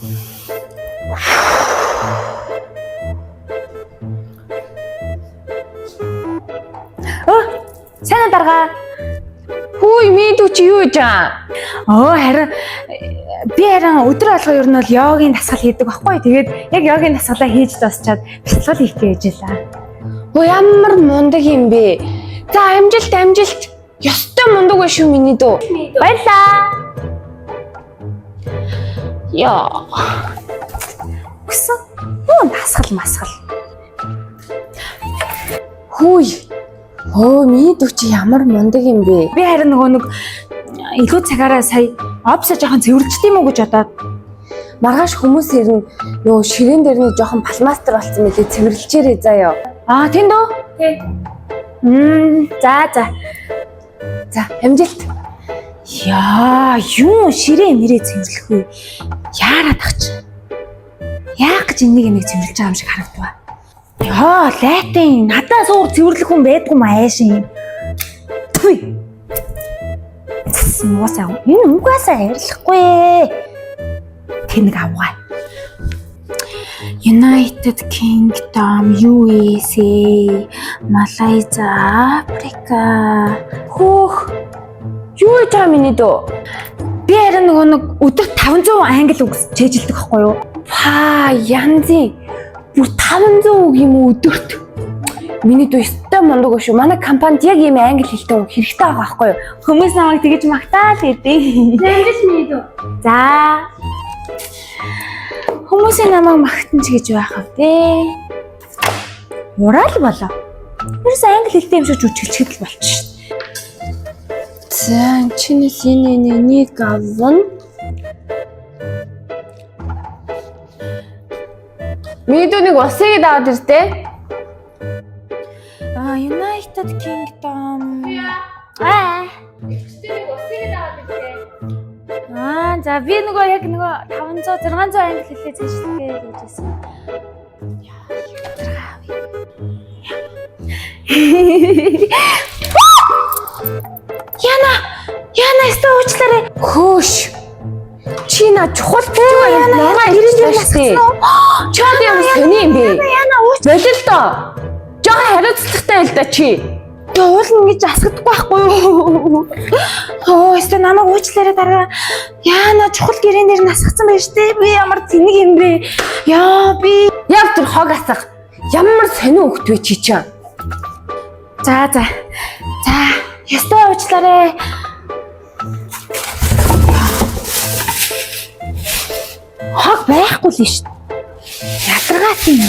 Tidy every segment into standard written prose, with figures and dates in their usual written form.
Сайн дарга. Хөөе, минь чи юу гэж аа? Харин би өдөр алга ер нь бол йогийн дасгал хийдэг байхгүй. Тэгээд яг йогийн дасгалаа хийж дуусчаад бяцлал хийх гэж байлаа. Ямар мундаг юм бэ? За амжилт. Ёстой мундаг байх шүү миний дөө. Баярлаа. Яа. Үсэн. Дасгал. Хөөе. Миний дүү чи ямар мундаг юм бэ? Би харин нэг илүү цагаараа сая офсо жоохон цэвэрлжт юм уу гэж бодоод маргааш хүмүүс ирнэ ширээн дээр нэг жоохон палмастер болсон мөлий цэвэрлжээрээ заяа. Тийм дөө. Тий. За амжилт. Юу ширээ мэрээ цэвэрлэх вэ? Яарад ах чи. Яах гэж энийг цэвэрлж байгаа юм шиг харагдав. Лайтын надаа суур цэвэрлэх хүн байдгүй маашин. Түй. Энэ угаасаа ярилцахгүй. Тэнэг авгаа. United Kingdom, USA, Malaysia, Africa. Юу та миний дөө? Би харин нэг өдөр 500 англи үг чэжилдэг байхгүй юу? Янзын бүр 500 үг юм уу өдөрт? Миний дүү өстой мундаг шүү. Манай компанид яг ийм англи хэлтэй үг хэрэгтэй байгаа байхгүй юу? Хүмүүс намайг тэгэж магтаал гэдэг. Амжилт миний дүү. За. Хүмүүсийн намайг магтан ч гэж байх вэ дээ. Ураал болоо. Тэрс англи хэлтэй юм шиг жүжиглчихэд л болчих шээ. За, чинээс нэг авна. Миний усыг даваад иртээ. United Kingdom. Нэг усыг даваад иртээ. За би яг 500 600 англи хэлээ цэжлэгээ гэж хэлсэн. Яна өстөө уучлаарай. Хөөш. Чи на чухал бүү яна ирэн штэ. Чад юм сони юм бэ? Яна ууч. Болил доо. Жоо хариуцлагатай л да чи. Уул ингэж асгадахгүй байхгүй юу? Өстөө намайг уучлаарай дараа. Яна чухал гэрэн дээр нь асгацсан байж штэ. Би ямар тэнэг юм бэ? Би яг тэр хог асах. Ямар сони хөвгт вэ чи чаа. За. Ёстой уучлаарай. Хог байхгүй л шүү. Ядаргаат юм.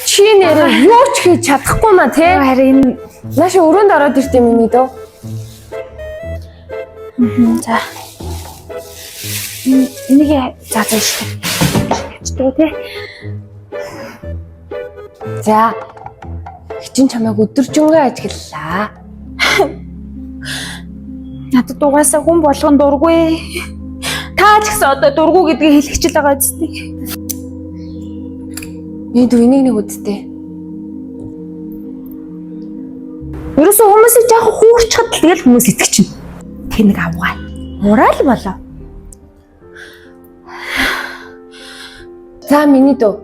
Чи нэрээ юу ч хийж чадахгүй маа те. Харин нааш өрөөнд ороод иртээ миний дөө. За. Энийг зааж шүү. Тэ. За. Хичин чамайг өдөржингөө ажиглалаа. Надад угаасаа хүн болгон дургүй. Та ч гэсэн одоо дургүй гэдгийг хэлчихэл байгаа зү. Миний дүү энийг үздэй. Ерөөсөө хүмүүсийг жоохон хуурчхад тэгэл хүмүүс итгэж чинь. Тэнэг авгаа. Ураал болоо. За миний дүү.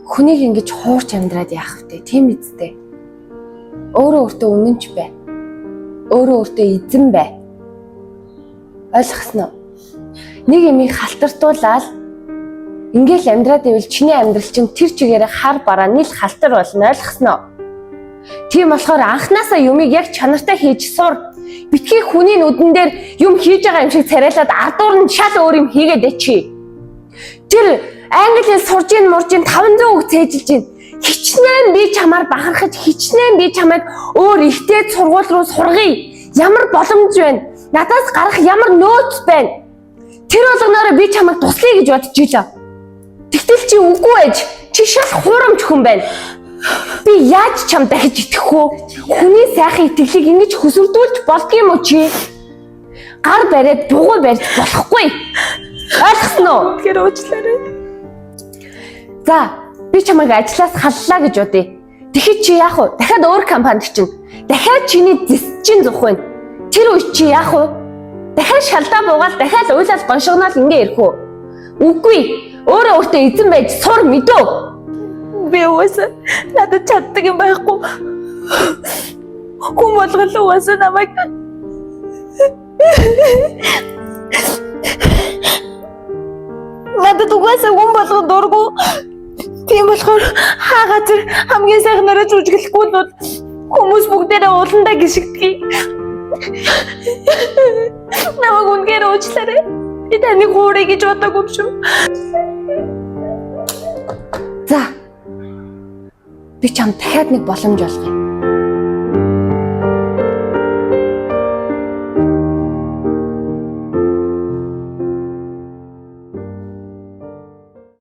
Хүнийг ингэж хуурч амьдраад яах вэ? Тийм үсттэй. Өөртөө үнэнч бай. Өөртөө эзэн бай. Ойлгосноо? Нэг юмыг халтартуулаад ингээл амьдраад ивэл чиний амьдрал чинь тэр чигээрээ хар барааны л халтар болно. Ойлгосноо? Тийм болохоор анханасаа юмыг яг чанартай хийж сур. Битгий хүний нүдэн дээр юм хийж байгаа юм шиг царайлаад ардуур нь шал өөр юм хийгээд ячи. Тэр англи хэл сурж ийн муржийн 500 үг цээжилж ийн. Хичнээн би чамаар бахархаж, хичнээн би чамайг өөр ихтэй сургууль руу сургая. Ямар боломж байна? Надаас гарах ямар нөөц байна? Тэр болгоноор би чамайг туслая гэж бодож илаа. Тэгтэл чи үгүй ээж. Чи шал хуурамч хүн байна. Би яаж чам дахиж итгэх вэ? Хүний сайхан итгэлийг ингэж хөсөрдүүлж болдгийм үү чи? Гар бариад дугуй барьж болохгүй. Ойлгосноо? Тэгэхээр уучлаарай. За, Би чамайг ажлаас халлаа гэж бодъё. Тэгэхэд чи яах вэ? Дахиад өөр компанид чинь. Дахиад чиний зэс чинь зух вэ? Тэр үе чи яах вэ? Дахиад шалдаа буугаал, дахиад уйлал гоншигнол ингээ ирэх үү? Үгүй. Өөрөө өөртөө эзэн байж сур мэдөө. Би уусаа надад чаддаг юм байхгүй. Хүн болгол уусаа намайг надад угаасаа хүн болгон дургу. Тийм болохоор хаа газар хамгийн сайхнараа жүжиглэхгүй л бол хүмүүс бүгдээрээ ууландаа гიშгдгийг. Намайг үнгээр уучлаарай. Би таны хуурай гэж бодоогүй шүү. За. Би чам дахиад нэг боломж олгоё.